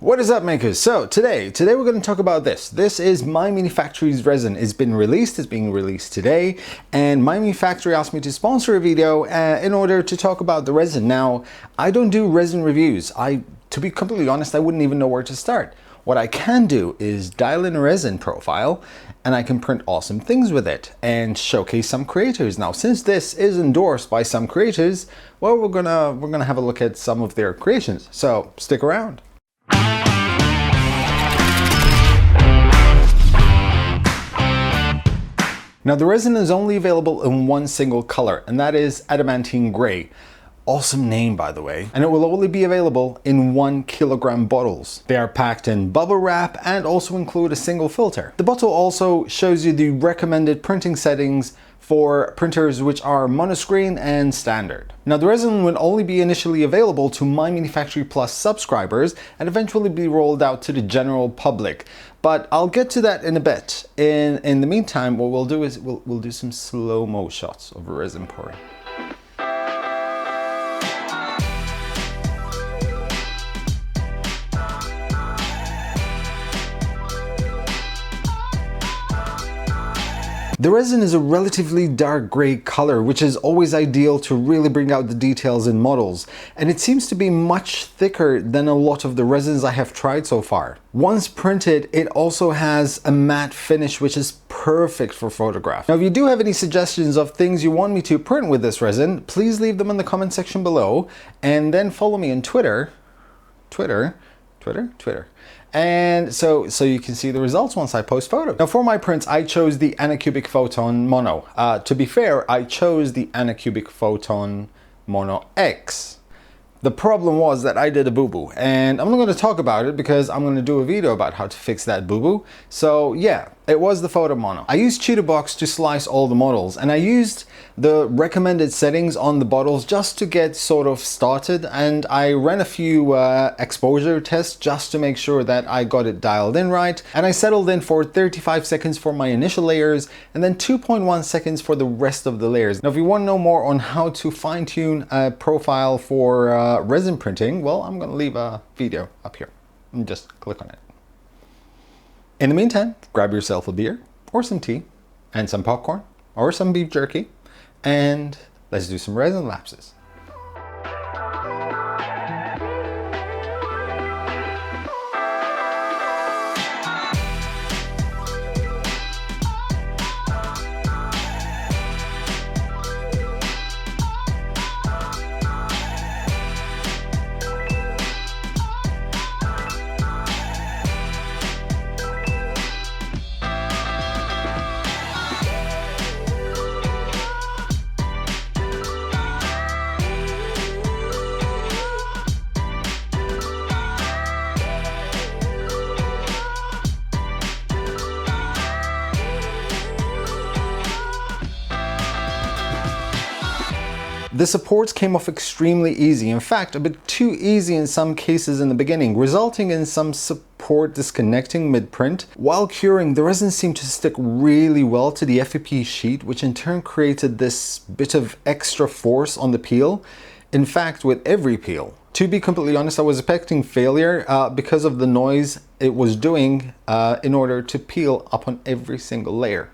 What is up, makers? So today we're going to talk about this. This is MyMiniFactory's resin. It's been released, it's being released today, and MyMiniFactory asked me to sponsor a video in order to talk about the resin. Now, I don't do resin reviews. To be completely honest, I wouldn't even know where to start. What I can do is dial in a resin profile and I can print awesome things with it and showcase some creators. Now, since this is endorsed by some creators, well, we're gonna have a look at some of their creations. So stick around. Now, the resin is only available in one single color, and that is adamantine gray. Awesome name, by the way. And it will only be available in 1 kilogram bottles. They are packed in bubble wrap and also include a single filter. The bottle also shows you the recommended printing settings for printers which are monoscreen and standard. Now, the resin will only be initially available to MyMiniFactory Plus subscribers and eventually be rolled out to the general public. But I'll get to that in a bit. In the meantime, what we'll do is we'll do some slow-mo shots of resin pouring. The resin is a relatively dark gray color, which is always ideal to really bring out the details in models, and it seems to be much thicker than a lot of the resins I have tried so far. Once printed, it also has a matte finish, which is perfect for photographs. Now, if you do have any suggestions of things you want me to print with this resin, please leave them in the comment section below, and then follow me on Twitter. And so you can see the results once I post photos. Now, for my prints, I chose the Anycubic Photon Mono. To be fair, I chose the Anycubic Photon Mono X. The problem was that I did a boo-boo, and I'm not going to talk about it because I'm going to do a video about how to fix that boo-boo. So yeah, it was the Photo Mono. I used Cheetahbox to slice all the models, and I used the recommended settings on the bottles just to get sort of started, and I ran a few exposure tests just to make sure that I got it dialed in right, and I settled in for 35 seconds for my initial layers and then 2.1 seconds for the rest of the layers. Now, if you want to know more on how to fine-tune a profile for resin printing, well, I'm going to leave a video up here and just click on it. In the meantime, grab yourself a beer or some tea and some popcorn or some beef jerky, and let's do some resin lapses. The supports came off extremely easy, in fact a bit too easy in some cases in the beginning, resulting in some support disconnecting mid-print. While curing, the resin seemed to stick really well to the FEP sheet, which in turn created this bit of extra force on the peel. In fact, with every peel. To be completely honest, I was expecting failure because of the noise it was doing in order to peel up on every single layer.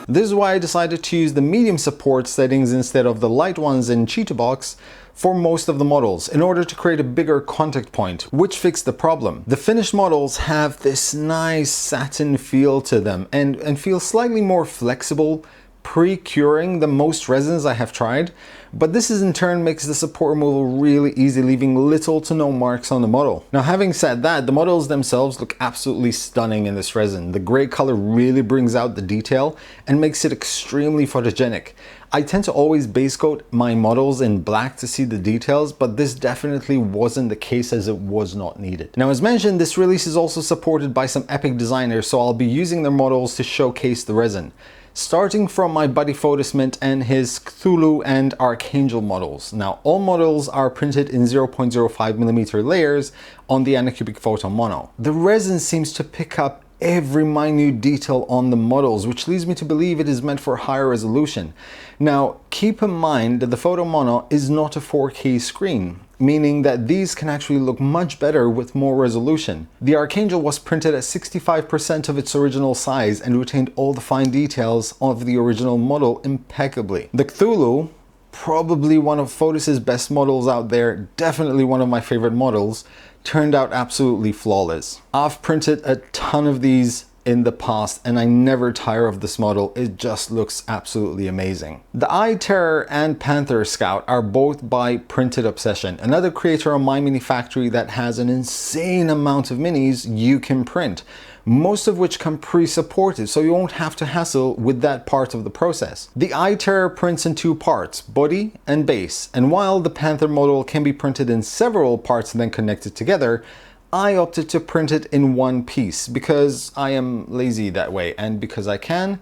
This is why I decided to use the medium support settings instead of the light ones in Cheetahbox for most of the models in order to create a bigger contact point, which fixed the problem. The finished models have this nice satin feel to them and feel slightly more flexible pre-curing than most resins I have tried, but this in turn makes the support removal really easy, leaving little to no marks on the model. Now, having said that, the models themselves look absolutely stunning in this resin. The gray color really brings out the detail and makes it extremely photogenic. I tend to always base coat my models in black to see the details, but this definitely wasn't the case as it was not needed. Now, as mentioned, this release is also supported by some epic designers, so I'll be using their models to showcase the resin. Starting from my buddy Photosmint and his Cthulhu and Archangel models. Now, all models are printed in 0.05mm layers on the Anycubic Photon Mono. The resin seems to pick up every minute detail on the models, which leads me to believe it is meant for higher resolution. Now, keep in mind that the Photo Mono is not a 4K screen, meaning that these can actually look much better with more resolution. The Archangel was printed at 65% of its original size and retained all the fine details of the original model impeccably. The Cthulhu, probably one of Photos' best models out there, definitely one of my favorite models, turned out absolutely flawless. I've printed a ton of these in the past and I never tire of this model. It just looks absolutely amazing. The Eye Terror and Panther Scout are both by Printed Obsession, another creator on MyMiniFactory that has an insane amount of minis you can print, most of which come pre-supported, so you won't have to hassle with that part of the process. The Eye Terror prints in two parts, body and base, and while the Panther model can be printed in several parts and then connected together, I opted to print it in one piece because I am lazy that way and because I can,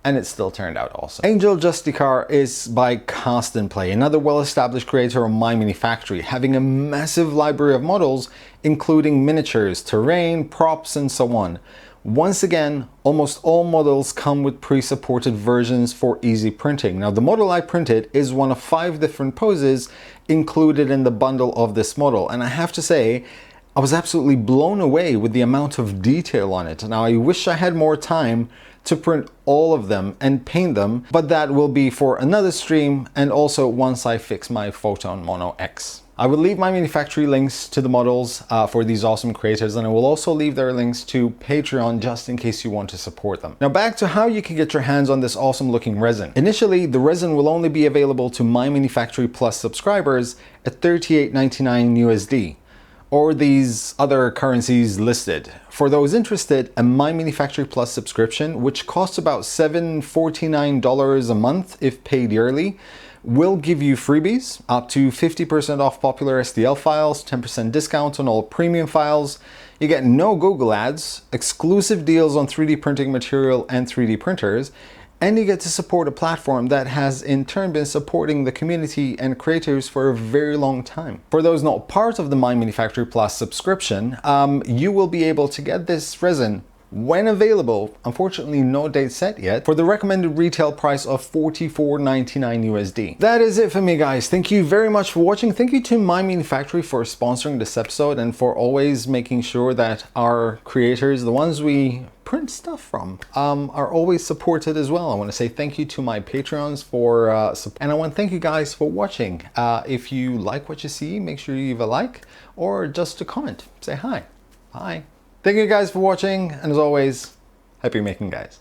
and it still turned out awesome. Angel Justicar is by Cast and Play, another well-established creator on MyMiniFactory, having a massive library of models, including miniatures, terrain, props, and so on. Once again, almost all models come with pre-supported versions for easy printing. Now, the model I printed is one of 5 different poses included in the bundle of this model, and I have to say, I was absolutely blown away with the amount of detail on it. Now, I wish I had more time to print all of them and paint them, but that will be for another stream and also once I fix my Photon Mono X. I will leave MyMiniFactory links to the models for these awesome creators, and I will also leave their links to Patreon just in case you want to support them. Now back to how you can get your hands on this awesome looking resin. Initially, the resin will only be available to MyMiniFactory Plus subscribers at $38.99 USD. Or these other currencies listed. For those interested, a MyMiniFactory Plus subscription, which costs about $749 a month if paid yearly, will give you freebies, up to 50% off popular STL files, 10% discount on all premium files. You get no Google ads, exclusive deals on 3D printing material and 3D printers, and you get to support a platform that has in turn been supporting the community and creators for a very long time. For those not part of the MyMiniFactory Plus subscription, you will be able to get this resin when available, unfortunately no date set yet, for the recommended retail price of $44.99 USD. That is it for me, guys. Thank you very much for watching. Thank you to MyMiniFactory for sponsoring this episode and for always making sure that our creators, the ones we print stuff from, are always supported as well. I want to say thank you to my Patreons for and I want to thank you guys for watching. If you like what you see, make sure you leave a like or just a comment. Say hi. Bye. Thank you guys for watching, and as always, happy making, guys.